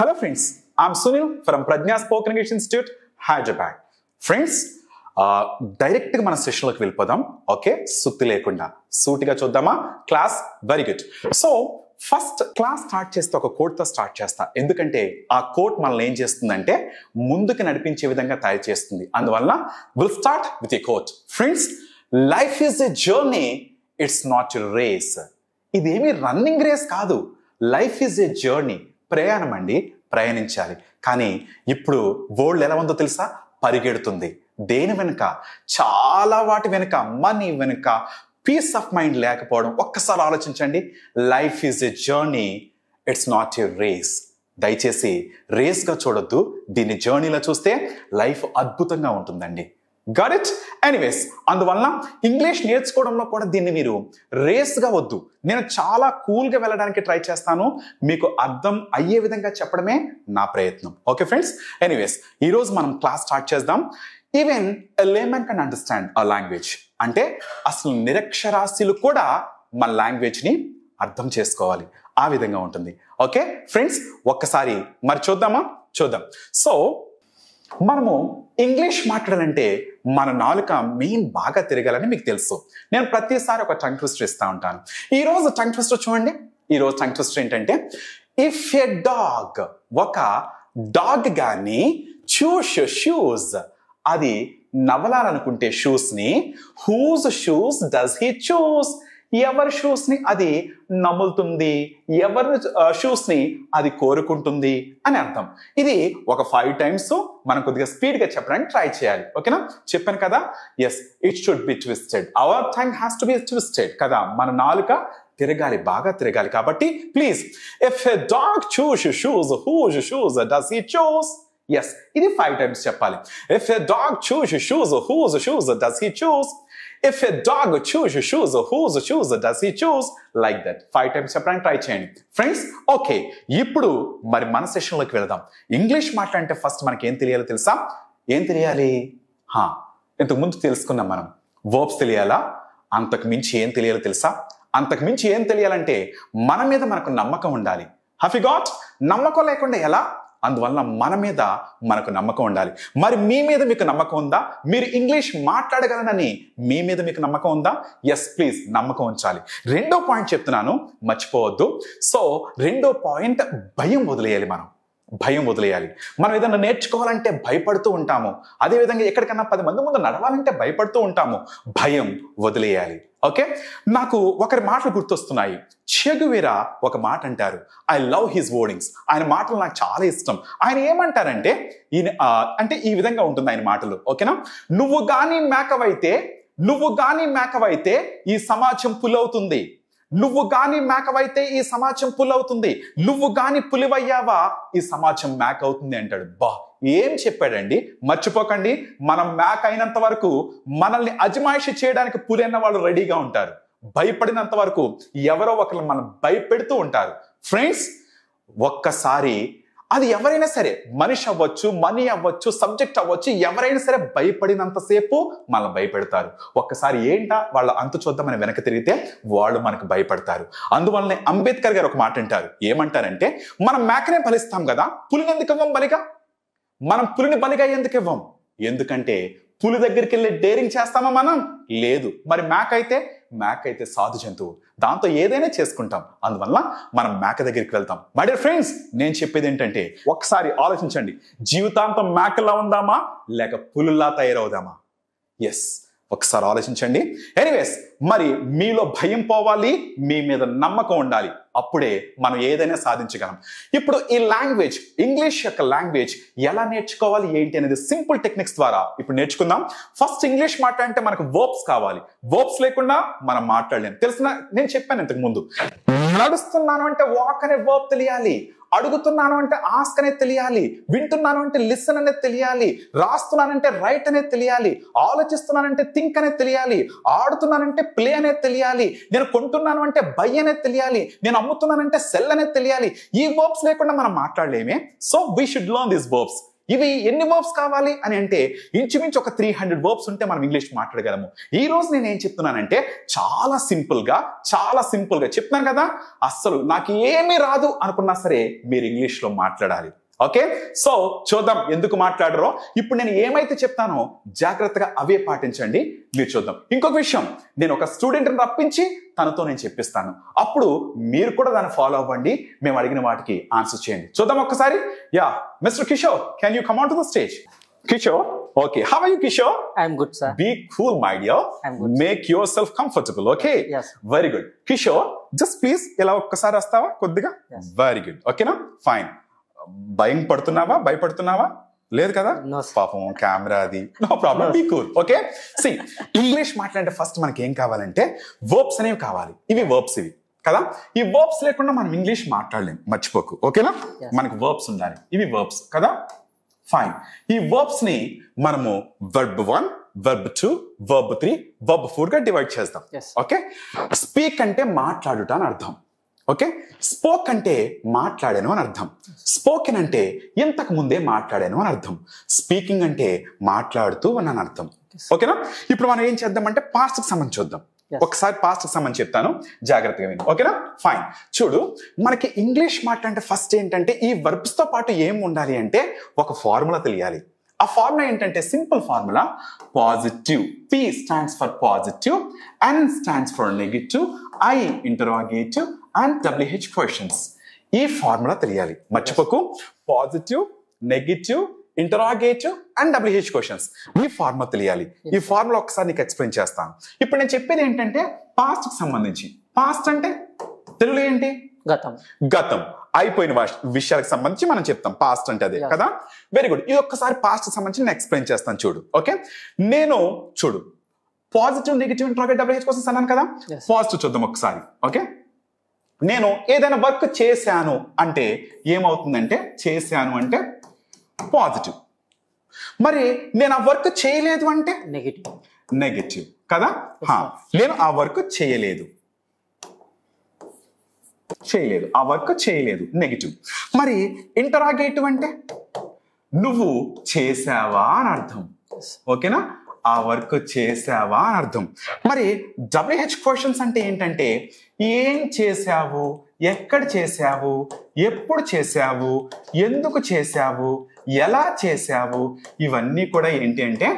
Hello friends, I'm Sunil from Prajna Spoken English Institute, Hyderabad. Friends, direct గా మన session లోకి వెళ్ళిపోదాం. Okay, సుత్తి లేకుండా సూటిగా చూద్దామా class? Very good. So first class start చేస్తే ఒక కోట్ తో స్టార్ట్ చేస్తా, ఎందుకంటే ఆ కోట్ మనల్ని ఏం చేస్తుందంటే ముందుకు నడిపించే విధంగా తయారు చేస్తుంది. అందువల్ల will start with a quote. Friends, life is a journey, it's not a race. ఇదేమి రన్నింగ్ రేస్ కాదు, లైఫ్ ఈజ్ ఎ జర్నీ. ప్రయాణం అండి, ప్రయాణించాలి. కానీ ఇప్పుడు వరల్డ్ ఎలా ఉందో తెలుసా? పరిగెడుతుంది. దేని వెనుక? చాలా వాటి వెనుక. మనీ వెనుక, పీస్ ఆఫ్ మైండ్ లేకపోవడం. ఒక్కసారి ఆలోచించండి. Life is a journey, it's not a race. దయచేసి రేస్గా చూడొద్దు, దీన్ని జర్నీలో చూస్తే లైఫ్ అద్భుతంగా ఉంటుందండి. Got it? ఎనీవేస్, అందువల్ల ఇంగ్లీష్ నేర్చుకోవడంలో కూడా దీన్ని మీరు రేస్గా వద్దు. నేను చాలా కూల్గా వెళ్ళడానికి ట్రై చేస్తాను, మీకు అర్థం అయ్యే విధంగా చెప్పడమే నా ప్రయత్నం. ఓకే ఫ్రెండ్స్, ఎనీవేస్ ఈరోజు మనం క్లాస్ స్టార్ట్ చేద్దాం. Even a layman can understand a language. అంటే అసలు నిరక్షరాస్యులు కూడా మన లాంగ్వేజ్ని అర్థం చేసుకోవాలి, ఆ విధంగా ఉంటుంది. ఓకే ఫ్రెండ్స్, ఒక్కసారి మరి చూద్దామా? చూద్దాం. సో మనము ఇంగ్లీష్ మాట్లాడాలంటే మన నాలుక మెయిన్ బాగా తిరగాలని మీకు తెలుసు. నేను ప్రతిసారి ఒక టంగ్ ట్విస్టర్ ఇస్తూ ఉంటాను. ఈరోజు టంగ్ ట్విస్టర్ చూడండి. ఈరోజు టంగ్ ట్విస్టర్ ఏంటంటే, ఇఫ్ ఎ డాగ్, ఒక డాగ్ గాని చూస్ షూస్, అది నవలాలనుకుంటే షూస్ ని, హూజ్ షూస్ డస్ హీ చూస్, ఎవరి షూస్ ని అది నములుతుంది, ఎవరి షూస్ ని అది కోరుకుంటుంది అని అర్థం. ఇది ఒక 5 times మనం కొద్దిగా స్పీడ్ గా చెప్పడానికి ట్రై చేయాలి. ఓకేనా? చెప్పాను కదా, yes, it should be twisted. Our tongue has to be twisted కదా. మన నాలుక తిరగాలి, బాగా తిరగాలి. కాబట్టి please, if a dog chews shoes, whose shoes does he choose. Yes, ఇది 5 times చెప్పాలి. If a dog chews shoes, whose shoes does he choose. If a dog choose shoes, whose shoes does he choose? Like that. 5 times చెప్పడానికి try చేయండి friends. Okay, ఇప్పుడు మరి మన సెషన్లోకి వెళదాం. English మాట్లాడంటే first మనకి ఏం తెలియాలో తెలుసా? ఏం తెలియాలి? ఇంతకు ముందు తెలుసుకున్నాం మనం. వర్బ్స్ తెలియాలా? అంతకు మించి ఏం తెలియాలో తెలుసా? అంతకు మించి ఏం తెలియాలంటే మన మీద మనకు నమ్మకం ఉండాలి. Have you got? నమ్మకం లేకుండా ఎలా? అందువల్ల మన మీద మనకు నమ్మకం ఉండాలి. మరి మీ మీద మీకు నమ్మకం ఉందా? మీరు ఇంగ్లీష్ మాట్లాడగలనని మీ మీద మీకు నమ్మకం ఉందా? ఎస్, ప్లీజ్ నమ్మకం ఉంచాలి. రెండో పాయింట్ చెప్తున్నాను, మర్చిపోవద్దు. సో రెండో పాయింట్, భయం వదిలేయాలి. భయం వదిలేయాలి. మనం ఏదైనా నేర్చుకోవాలంటే భయపడుతూ ఉంటాము. అదేవిధంగా ఎక్కడికన్నా 10 మంది ముందు నడవాలంటే భయపడుతూ ఉంటాము. భయం వదిలేయాలి. ఓకే, నాకు ఒకరి మాటలు గుర్తొస్తున్నాయి. చెగువెరా ఒక మాట అంటారు, ఐ లవ్ హిస్ వర్డింగ్స్. ఆయన మాటలు నాకు చాలా ఇష్టం. ఆయన ఏమంటారంటే, అంటే ఈ విధంగా ఉంటుంది ఆయన మాటలు. ఓకేనా? నువ్వు గాని మేకవైతే ఈ సమాజం పులవుతుంది. నువ్వు గాని మేకవైతే ఈ సమాజం పులవుతుంది. నువ్వు గాని పులివయ్యావా ఈ సమాజం మేక అవుతుంది అంటాడు. బా, ఏం చెప్పాడండి? మర్చిపోకండి, మనం మేక అయినంత వరకు మనల్ని అజమాయిషి చేయడానికి పులి అన్న వాళ్ళు రెడీగా ఉంటారు. భయపడినంత వరకు ఎవరో ఒకరు మనం భయపెడుతూ ఉంటారు. ఫ్రెండ్స్, ఒక్కసారి అది ఎవరైనా సరే, మనిషి అవ్వచ్చు, మనీ అవ్వచ్చు, సబ్జెక్ట్ అవ్వచ్చు, ఎవరైనా సరే భయపడినంతసేపు మనం భయపెడతారు. ఒక్కసారి ఏంటా వాళ్ళ అంతు చూద్దామని వెనక తిరిగితే వాళ్ళు మనకు భయపడతారు. అందువల్లనే అంబేద్కర్ గారు ఒక మాట అంటారు. ఏమంటారంటే, మనం మేకనే బలిస్తాం కదా, పులిని ఎందుకు ఇవ్వం బలిగా? మనం పులిని బలిగా ఎందుకు ఇవ్వం? ఎందుకంటే పులి దగ్గరికి వెళ్ళి డేరింగ్ చేస్తామా మనం? లేదు. మరి మేక అయితే సాధు జంతువు, దాంతో ఏదైనా చేసుకుంటాం. అందువల్ల మనం మేక దగ్గరికి వెళ్తాం. మై డియర్ ఫ్రెండ్స్, నేను చెప్పేది ఏంటంటే, ఒకసారి ఆలోచించండి. జీవితాంతం మేకలా ఉందామా లేక పులుల్లా తయారవుదామా? ఎస్, ఒకసారి ఆలోచించండి. ఎనీవేస్, మరి మీలో భయం పోవాలి, మీ మీద నమ్మకం ఉండాలి. అప్పుడే మనం ఏదైనా సాధించగలం. ఇప్పుడు ఈ లాంగ్వేజ్, ఇంగ్లీష్ యొక్క లాంగ్వేజ్ ఎలా నేర్చుకోవాలి ఏంటి అనేది సింపుల్ టెక్నిక్స్ ద్వారా ఇప్పుడు నేర్చుకుందాం. ఫస్ట్, ఇంగ్లీష్ మాట్లాడంటే మనకు వర్బ్స్ కావాలి. వర్బ్స్ లేకుండా మనం మాట్లాడలేం. తెలిసిన, నేను చెప్పాను ఇంతకు ముందు, నడుస్తున్నాను అంటే వాక్ అనే వర్బ్ తెలియాలి. అడుగుతున్నాను అంటే ఆస్క్ అనేది తెలియాలి. వింటున్నాను అంటే లిసన్ అనేది తెలియాలి. రాస్తున్నానంటే రైట్ అనేది తెలియాలి. ఆలోచిస్తున్నానంటే థింక్ అనేది తెలియాలి. ఆడుతున్నానంటే ప్లే అనేది తెలియాలి. నేను కొంటున్నాను అంటే బై అనేది తెలియాలి. నేను అమ్ముతున్నానంటే సెల్ అనేది తెలియాలి. ఈ వర్బ్స్ లేకుండా మనం మాట్లాడలేమే. So we should learn this verbs. ఇవి ఎన్ని వర్బ్స్ కావాలి అని అంటే ఇంచుమించు ఒక 300 వర్బ్స్ ఉంటే మనం ఇంగ్లీష్ మాట్లాడగలము. ఈ రోజు నేను ఏం చెప్తున్నానంటే చాలా సింపుల్ గా చెప్తున్నాను కదా, అస్సలు నాకు ఏమీ రాదు అనుకున్నా సరే మీరు ఇంగ్లీష్ లో మాట్లాడాలి. ఓకే, సో చూద్దాం ఎందుకు మాట్లాడరో. ఇప్పుడు నేను ఏమైతే చెప్తానో జాగ్రత్తగా అవే పాటించండి, మీరు చూద్దాం. ఇంకొక విషయం, నేను ఒక స్టూడెంట్ని రప్పించి తనతో నేను చెప్పిస్తాను, అప్పుడు మీరు కూడా దాన్ని ఫాలో అవ్వండి, మేము అడిగిన వాటికి ఆన్సర్ చేయండి. చూద్దాం ఒక్కసారి. Yeah, mister Kishore, can you come on to the stage? Kishore, okay, how are you, Kishore? I'm good, sir. Be cool, my dear. I'm good. Make yourself comfortable, okay? Yes. Very good. Kishore, just please ఇలా ఒక్కసారి వస్తావా కొద్దిగా? Yes. Very good. ఓకేనా? Fine. భయపడుతున్నావా? లేదు కదా? No. పాపం camera అది. No problem, be cool. Okay, see English మాట్లాడే ఫస్ట్ మనకి ఏం కావాలంటే వర్బ్స్ అనేవి కావాలి. ఇవి వర్బ్స్ ఇవి కదా, ఈ వర్బ్స్ లేకుండా మనం ఇంగ్లీష్ మాట్లాడలేం, మర్చిపోకు. ఓకేనా? మనకి వర్బ్స్ ఉండాలి, ఇవి వర్బ్స్ కదా. ఫైన్. ఈ వర్బ్స్ ని మనము verb 1, verb 2, verb 3, verb 4 గా డివైడ్ చేస్తాం. ఓకే, స్పీక్ అంటే మాట్లాడుట అని అర్థం. ఓకే, స్పోక్ అంటే మాట్లాడాను అని అర్థం. స్పోకెన్ అంటే ఇంతకు ముందే మాట్లాడాను అని అర్థం. స్పీకింగ్ అంటే మాట్లాడుతూ ఉన్నాను అర్థం. ఓకేనా? ఇప్పుడు మనం ఏం చేద్దామంటే పాస్ట్ కి సంబంధించి చూద్దాం. ఒకసారి పాస్ట్ కి సంబంధించి చెప్తాను, జాగ్రత్తగా విను. ఓకేనా? ఫైన్. చూడు, మనకి ఇంగ్లీష్ మాట్లాడే ఫస్ట్ ఏంటంటే ఈ వర్బ్స్ తో పాటు ఏం ఉండాలి అంటే ఒక ఫార్ములా తెలియాలి. ఆ ఫార్ములా ఏంటంటే simple formula, positive. P stands for positive, N stands for negative, I interrogative and WH questions. ఈ ఫార్ములా తెలియాలి, మర్చిపోకు. Positive, negative, interrogative and WH questions, ఈ ఫార్ములా తెలియాలి. ఈ ఫార్ములా ఒకసారి నీకు ఎక్స్ప్లెయిన్ చేస్తాను. ఇప్పుడు నేను చెప్పేది ఏంటంటే పాస్ట్ కి సంబంధించి. పాస్ట్ అంటే తెలుగులో ఏంటి? గతం. అయిపోయిన విషయాలకు సంబంధించి మనం చెప్తాం పాస్ట్ అంటే అదే కదా. Very good. ఇది ఒక్కసారి పాస్ట్ కి సంబంధించి నేను ఎక్స్ప్లెయిన్ చేస్తాను చూడు. ఓకే, నేను చూడు positive, negative, interrogative, WH questions అన్నాను కదా. పాజిటివ్ చూద్దాం ఒకసారి. ఓకే, నేను ఏదైనా వర్క్ చేశాను అంటే ఏమవుతుందంటే, చేశాను అంటే పాజిటివ్. మరి నేను ఆ వర్క్ చేయలేదు అంటే నెగటివ్ కదా. నేను ఆ వర్క్ చేయలేదు, ఆ వర్క్ చేయలేదు, నెగటివ్. మరి ఇంటరాగేటివ్ అంటే నువ్వు చేసావా అని అర్థం. ఓకేనా? ఆ వర్క్ చేసావా అని అర్థం. మరి WH క్వశ్చన్స్ అంటే ఏంటంటే ఏం చేసావు, ఎక్కడ చేసావు, ఎప్పుడు చేసావు, ఎందుకు చేసావు, ఎలా చేసావు, ఇవన్నీ కూడా ఏంటి అంటే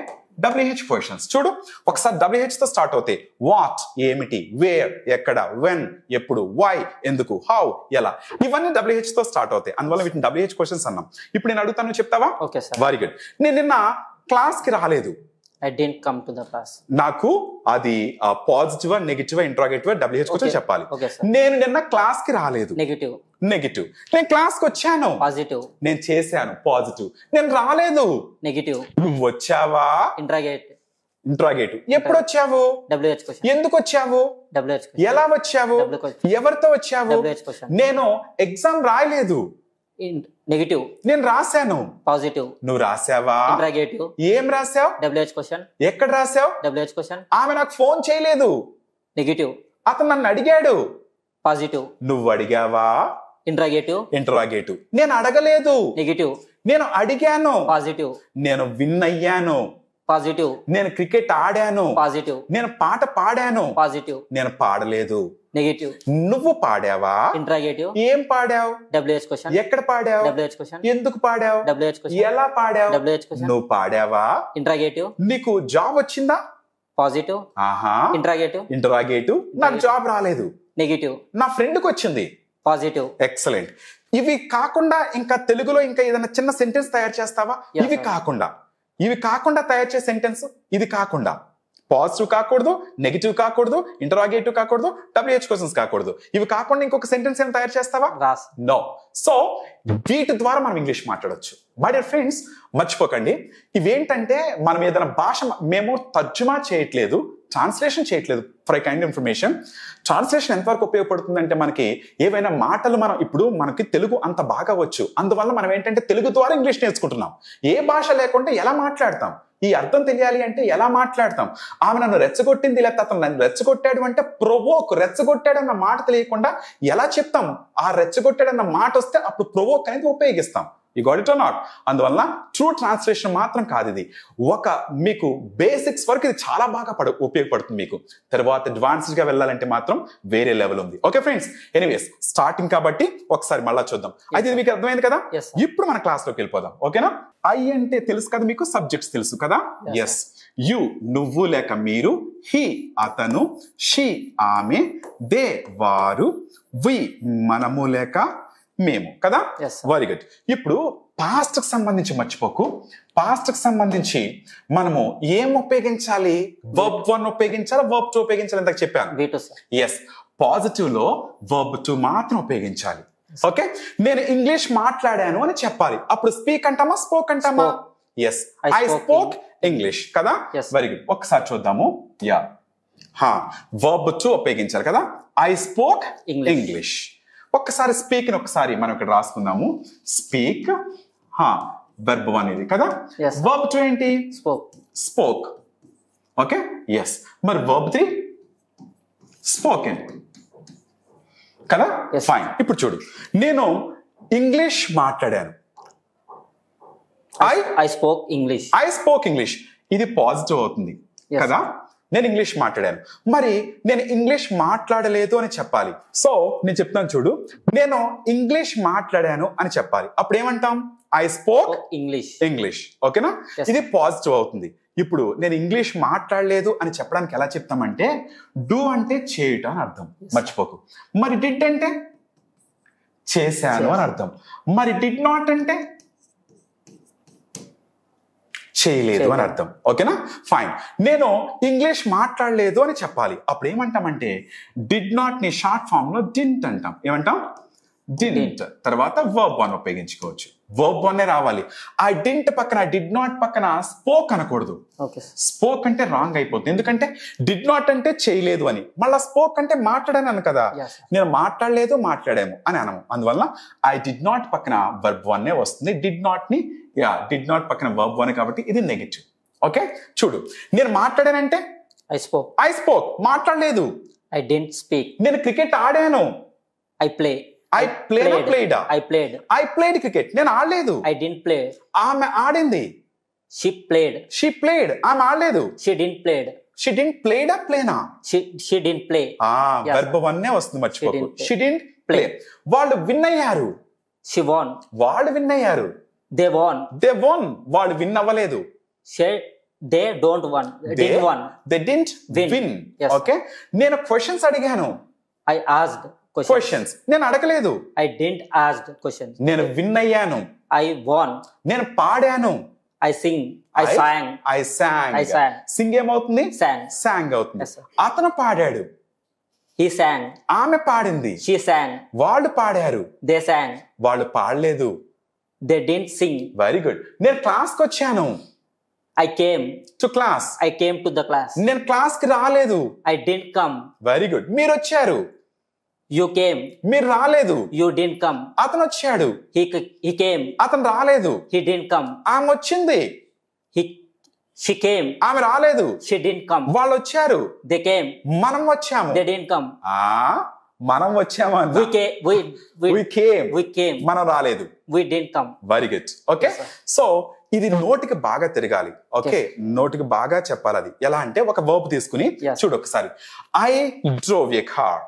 WH క్వశ్చన్స్. చూడు ఒకసారి WH తో స్టార్ట్ అవుతాయి. వాట్ ఏమిటి, వేర్ ఎక్కడ, వెన్ ఎప్పుడు, వై ఎందుకు, హౌ ఎలా, ఇవన్నీ WH తో స్టార్ట్ అవుతాయి. అందువల్ల వీటిని WH క్వశ్చన్స్ అన్నాం. ఇప్పుడు నేను అడుగుతాను, చెప్తావా? Very good. నేను నిన్న క్లాస్ కి రాలేదు. I didn't come to the class. నాకు అది positive, negative, interrogative, WH question చెప్పాలి. నేను నిన్న క్లాస్ కి రాలేదు, నెగిటివ్. నేను క్లాస్ కి వచ్చాను, పాజిటివ్. నేను చేశాను, పాజిటివ్. నేను రాలేదు, నెగిటివ్. నువ్వు వచ్చావా, ఇంటరాగేటివ్. ఎప్పుడు వచ్చావు, WH క్వశ్చన్. ఎందుకు వచ్చావు, WH క్వశ్చన్. ఎలా వచ్చావు, ఎవరితో వచ్చావు. WH question. నేను ఎగ్జామ్ రాయలేదు, నెగిటివ్. నేను రాశాను, పాజిటివ్. నువ్వు రాసావా, ఇంటరాగేటివ్. ఏం రాసావు, WH క్వశ్చన్. ఎక్కడ రాసావు, WH క్వశ్చన్. ఆమె నాకు ఫోన్ చేయలేదు, నెగిటివ్. అతను నన్ను అడిగాడు, పాజిటివ్. నువ్వు అడిగావా, ఇంటరాగేటివ్. నేను అడగలేదు, నెగిటివ్. నేను అడిగాను, పాజిటివ్. నేను విన్ అయ్యాను, పాజిటివ్. నేను క్రికెట్ ఆడాను, పాజిటివ్. నేను పాట పాడాను, పాజిటివ్. నేను పాడలేదు, నెగిటివ్. నువ్వు పాడావా, ఇంటరాగేటివ్. ఏం పాడావు, WH క్వశ్చన్. ఎక్కడ పాడావు, WH క్వశ్చన్. ఎందుకు పాడావు, WH క్వశ్చన్. ఎలా పాడావు, WH క్వశ్చన్. నువ్వు పాడావా, ఇంటరాగేటివ్. నీకు జాబ్ వచ్చిందా, పాజిటివ్. ఆహా. ఇంటరాగేటివ్. నాకు జాబ్ రాలేదు, నెగిటివ్. నా ఫ్రెండ్ కి వచ్చింది, పాజిటివ్. ఎక్సలెంట్. ఇవి కాకుండా ఇంకా తెలుగులో ఇంకా ఏదైనా చిన్న సెంటెన్స్ తయారు చేస్తావా? ఇవి కాకుండా తయారు చేసే సెంటెన్స్, ఇది కాకుండా పాజిటివ్ కాకూడదు, నెగిటివ్ కాకూడదు, ఇంటరాగేటివ్ కాకూడదు, WH క్వశ్చన్స్ కాకూడదు. ఇవి కాకుండా ఇంకొక సెంటెన్స్ ఏమైనా తయారు చేస్తావా? నో. సో వీటి ద్వారా మనం ఇంగ్లీష్ మాట్లాడొచ్చు. మై డియర్ ఫ్రెండ్స్, మర్చిపోకండి, ఇవేంటంటే మనం ఏదైనా భాష మేము తర్జుమా చేయట్లేదు, ట్రాన్స్లేషన్ చేయట్లేదు. For I kind information, translation ఎంతవరకు ఉపయోగపడుతుందంటే మనకి ఏవైనా మాటలు ఇప్పుడు మనకి తెలుగు అంత బాగా వచ్చు, అందువల్ల మనం ఏంటంటే తెలుగు ద్వారా ఇంగ్లీష్ నేర్చుకుంటున్నాం. ఏ భాష లేకుండా ఎలా మాట్లాడతాం, ఈ అర్థం తెలియాలి అంటే ఎలా మాట్లాడతాం. ఆమె నన్ను రెచ్చగొట్టింది, లేకపోతే అతను నన్ను రెచ్చగొట్టాడు అంటే ప్రొవోక్, రెచ్చగొట్టాడన్న మాట తెలియకుండా ఎలా చెప్తాం. ఆ రెచ్చగొట్టాడన్న మాట వస్తే అప్పుడు ప్రొవోక్ అనేది ఉపయోగిస్తాం. You got it or not? అందువల్ల ట్రూ ట్రాన్స్లేషన్ మాత్రం కాదు ఇది. ఒక మీకు బేసిక్స్ వరకు ఇది చాలా బాగా ఉపయోగపడుతుంది మీకు. తర్వాత అడ్వాన్స్డ్ గా వెళ్ళాలంటే మాత్రం వేరే లెవెల్ ఉంది. ఓకే ఫ్రెండ్స్, ఎనీవేస్ స్టార్టింగ్ కాబట్టి ఒకసారి మళ్ళా చూద్దాం. అయితే ఇది మీకు అర్థమైంది కదా? ఇప్పుడు మన క్లాస్ లోకి వెళ్ళిపోదాం. ఓకేనా? ఐ అంటే తెలుసు కదా మీకు, సబ్జెక్ట్స్ తెలుసు కదా? ఎస్. యు నువ్వు లేక మీరు, హీ అతను, షీ ఆమె, దే వారు, వి మనము లేక మేము కదా? Very good. ఇప్పుడు పాస్ట్ కి సంబంధించి మర్చిపోకు. పాస్ట్ కి సంబంధించి మనము ఏం ఉపయోగించాలి? వర్బ్ 1 ఉపయోగించాలి, వర్బ్ 2 ఉపయోగించాలి ఇంతకు చెప్పాను. ఎస్, పాజిటివ్ లో వర్బ్ 2 మాత్రం ఉపయోగించాలి. ఓకే, నేను ఇంగ్లీష్ మాట్లాడాను అని చెప్పాలి. అప్పుడు స్పీక్ అంటామా, స్పోక్ అంటామా? ఎస్, ఐ స్పోక్ ఇంగ్లీష్ కదా? Very good. ఒకసారి చూద్దాము. యా, వర్బ్ 2 ఉపయోగించాలి కదా? I spoke English. ఒక్కసారి స్పీక్ ని ఒకసారి మనం ఇక్కడ రాసుకుందాము. స్పీక్, వెర్బ్ 1 ఇది కదా? వర్బ్ 2 ఏంటి? స్పోక్. Okay, yes. మరి వర్బ్ 3 స్పోకెన్ కదా? ఫైన్. ఇప్పుడు చూడు, నేను ఇంగ్లీష్ మాట్లాడాను. I spoke English. ఇది పాజిటివ్ అవుతుంది కదా? నేను ఇంగ్లీష్ మాట్లాడాను. మరి నేను ఇంగ్లీష్ మాట్లాడలేదు అని చెప్పాలి. సో నేను చెప్తాను చూడు, నేను ఇంగ్లీష్ మాట్లాడాను అని చెప్పాలి. అప్పుడు ఏమంటాం? I spoke English. ఓకేనా? ఇది పాజిటివ్ అవుతుంది. ఇప్పుడు నేను ఇంగ్లీష్ మాట్లాడలేదు అని చెప్పడానికి ఎలా చెప్తామంటే, డూ అంటే చేయుట అని అర్థం, మర్చిపోకు. మరి డిడ్ అంటే చేశాను అని అర్థం. మరి డిడ్ నాట్ అంటే చేయలేదు అని అర్థం. ఓకేనా? ఫైన్. నేను ఇంగ్లీష్ మాట్లాడలేదు అని చెప్పాలి. అప్పుడు ఏమంటామంటే, డిడ్ నాట్ ని షార్ట్ ఫామ్ లో డింట్ అంటాం. ఏమంటాం? డింట్. తర్వాత వర్బ్ 1 ఉపయోగించుకోవచ్చు. వర్బ్ 1 రావాలి. ఆ డింట్ పక్కన, డిడ్ నాట్ పక్కన స్పోక్ అనకూడదు. స్పోక్ అంటే రాంగ్ అయిపోతుంది. ఎందుకంటే డిడ్ నాట్ అంటే చేయలేదు అని, మళ్ళీ స్పోక్ అంటే మాట్లాడాను కదా. నేను మాట్లాడాము అని అనము. అందువల్ల ఐ డిడ్ నాట్ పక్కన వర్బ్ 1 వస్తుంది. డిడ్ నాట్ పక్కన వర్బ్ 1 కాబట్టి ఇది నెగటివ్. ఓకే, చూడు, నేను మాట్లాడానంటే ఐ స్పోక్. మాట్లాడలేదు. నేను క్రికెట్ ఆడాను. I played cricket. నేను ఆడలేదు. ఆమె ఆడింది. She played. ఆమె ఆడలేదు. షీ డిడ్ంట్ ప్లేనా? వర్బ్ 1 వస్తుంది, మర్చిపోకు. She didn't play. వాళ్ళు విన్ అయ్యారు. వాళ్ళు విన్ అయ్యారు. They won. వాళ్ళు విన్ అవ్వలేదు. They didn't win. ఓకే, నేను క్వశ్చన్స్ అడిగాను. I asked questions. నేను అడగలేదు. I didn't ask questions. నేను విన్ అయ్యాను. I won. నేను పాడాను. I sang. సింగ్ ఏమవుతుంది? సాంగ్ అవుతుంది. అతను పాడాడు. He sang. ఆమె పాడింది. She sang. వాళ్ళు పాడారు. They sang. వాళ్ళు పాడలేదు. They didn't sing. Very good. నేను క్లాస్ కి వచ్చాను. I came to class. I came to the class. నేను క్లాస్ కి రాలేదు. I didn't come. Very good. మీరు వచ్చారు. You came. మీరు రాలేదు. You didn't come. అతను వచ్చాడు. He came. అతను రాలేదు. He didn't come. ఆమె వచ్చింది. She came. ఆమె రాలేదు. She didn't come. వాళ్ళు వచ్చారు. They came. మనం వచ్చాము. They didn't come. మనం వచ్చాము. We came. మనం రాలేదు. We didn't come. Very good. Okay, so ఇది నోటికి బాగా తిరగాలి. ఓకే, నోటికి బాగా చెప్పాలి. అది ఎలా అంటే, ఒక వర్బ్ తీసుకుని చూడు ఒకసారి. I drove A car.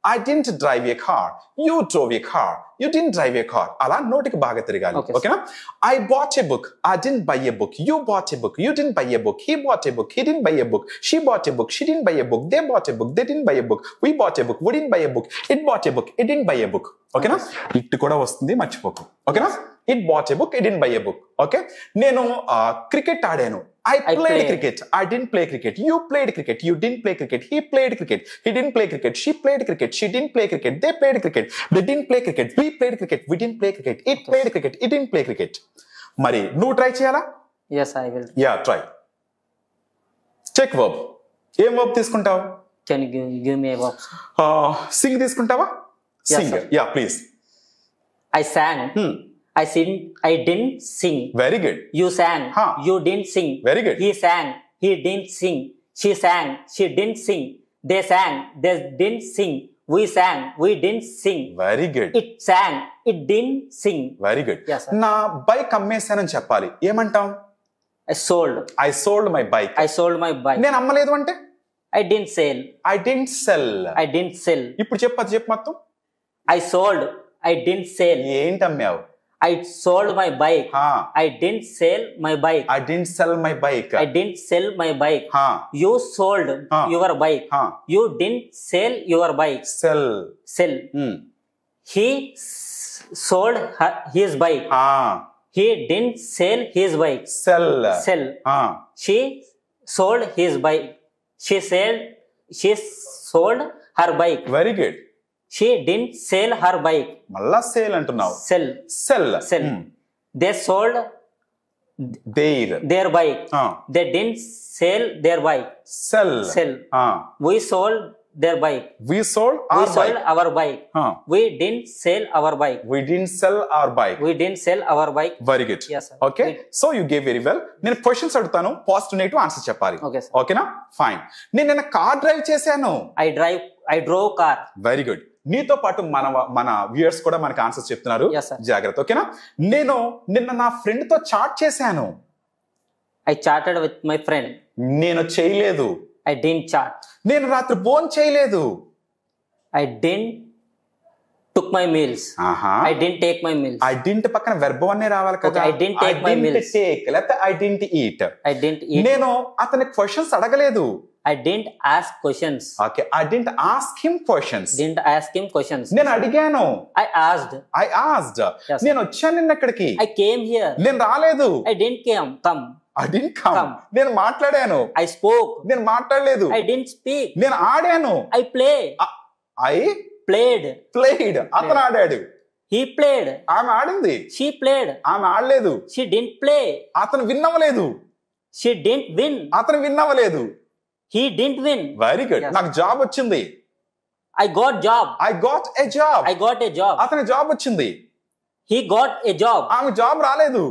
I didn't drive a car. You drove a car. You didn't drive a car. అలా నోటికి బాగా తిరగాలి. ఓకేనా? I bought a book. I didn't buy a book. You bought a book. You didn't buy a book. He bought a book. He didn't buy a book. She bought a book. She didn't buy a book. They bought a book. They didn't buy a book. We bought a book. We didn't buy a book. It bought a book. It didn't buy a book. ఓకేనా? It కూడా వస్తుంది, మర్చిపోకు. ఓకేనా? It bought a book. It didn't buy a book. Okay, నేను cricket ఆడాను. I played cricket. I didn't play cricket. You played cricket. You didn't play cricket. He played cricket. He didn't play cricket. She played cricket. She didn't play cricket. They played cricket. They didn't play cricket. We played cricket. We didn't play cricket. It played cricket. It didn't play cricket. మరి నువ్వు try చేయాలా? Yes, I will. Yeah, try. Check verb. ఏం verb తీసుకుంటావు? Can you give me a verb? Sing తీసుకుంటావా? Sing. Yeah, please. I sang. I didn't sing. Very good. You sang. You didn't sing. Very good. He sang. He didn't sing. She sang. She didn't sing. They sang. They didn't sing. We sang. We didn't sing. Very good. It sang. It didn't sing. Very good. Yes, sir. నా bike అమ్మేశానని చెప్పాలి, ఏమంటాం? I sold. I sold my bike. I sold my bike. నేను అమ్మలేదు అంటే I didn't sell. I didn't sell. I didn't sell. ఇప్పుడు చెప్పు, అది చెప్పు మొత్తం. I sold. I didn't sell. ఏంటి అమ్మావు? I sold my bike. I didn't sell my bike. I didn't sell my bike. I didn't sell my bike. You sold your bike. You didn't sell your bike. Cell. Sell. He sold his bike. He didn't sell his bike. Cell. Sell. She sold his bike. She sold her bike. Very good. She didn't sell her bike. మళ్ళా sale అంటున్నావు. Sell. Cell. Sell. They sold their bike. They didn't sell their bike. Cell. Sell. We sold their bike. We sold We our sold bike. our bike. We didn't sell our bike. We didn't sell our bike. We didn't sell our bike. Very good. Yes, sir. Okay. So you gave very well. నేను questions అడుగుతాను, positive negative answer చెప్పాలి. Okay, sir. ఓకేనా? Fine. నేను నిన్న car drive చేశాను. I drove car. Very good. నీతో పాటు మన వ్యూయర్స్ కూడా మనకి ఆన్సర్స్ చెప్తున్నారు. Yes, sir. జాగ్రత్త. ఓకేనా? నేను నిన్న నా ఫ్రెండ్ తో చాట్ చేశాను. I chatted with my friend. నేను చేయలేదు. I didn't chat. నేను రాత్రి భోజనం చేయలేదు. I didn't took my meals. I didn't take my meals. I didn't పక్కన వెర్బ్ అనే రావాలి కదా. Okay, I didn't take my meals. లేకపోతే I didn't eat. I didn't eat. నేను అతని క్వశ్చన్స్ అడగలేదు. I didn't ask questions. Okay, I didn't ask him questions. Didn't ask him questions. నేను అడిగాను. I asked. Yes, నేను వచ్చాను నిన్న ఇక్కడికి. I came here. నేను రాలేదు. I didn't come. I didn't come. నేను మాట్లాడాను. I spoke. నేను మాట్లాడలేదు. I didn't speak. నేను ఆడాను. I play. I played. అతను ఆడాడు. He played. ఆమె ఆడింది. She played. ఆమె ఆడలేదు. She didn't play. అతను విన్ అవ్వలేదు. She didn't win. అతను విన్ అవ్వలేదు. He didn't win. Very good. Yes. నాకు జాబ్ వచ్చింది. I got job. I got a job. I got a job. అతని జాబ్ వచ్చింది. He got a job. ఆమె job రాలేదు.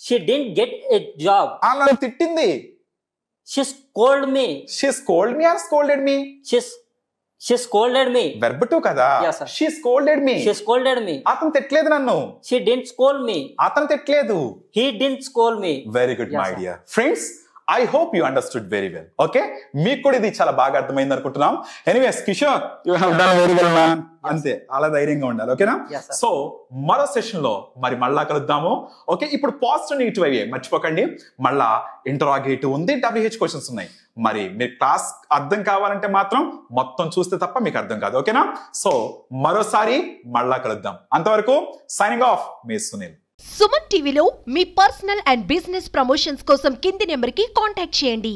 She didn't get a job. ఆమె నన్ను తిట్టింది. She scolded me. She scolded me or scolded me? She scolded me. Verb 2 కదా. Yes, sir. She scolded me. She scolded me. అతను తిట్టలేదు నన్ను. She didn't scold me. అతను తిట్టలేదు. He didn't scold me. Very good, Yes, my sir. dear friends. I hope you understood very well. Okay? మీకు కూడా ఇది చాలా బాగా అర్థమైంది అనుకుంటున్నాం. Anyways, Kishore, you have done very well, man. అంతే, అలా ధైర్యంగా ఉండాలి. ఓకేనా? Yes, sir. సో మరో సెషన్ లో మరి మళ్ళా కలుద్దాము. ఓకే, ఇప్పుడు పాజిటివ్ నెగిటివ్ అయ్యే మర్చిపోకండి. మళ్ళా ఇంటరాగేటివ్ ఉంది, WH క్వశ్చన్స్ ఉన్నాయి. మరి మీరు క్లాస్ అర్థం కావాలంటే మాత్రం మొత్తం చూస్తే తప్ప మీకు అర్థం కాదు. ఓకేనా? సో మరోసారి మళ్ళా కలుద్దాం. అంతవరకు సైనింగ్ ఆఫ్, మీ సునీల్. సుమన్ టీవీలో మీ పర్సనల్ అండ్ బిజినెస్ ప్రమోషన్స్ కోసం కింది నెంబర్కి కాంటాక్ట్ చేయండి.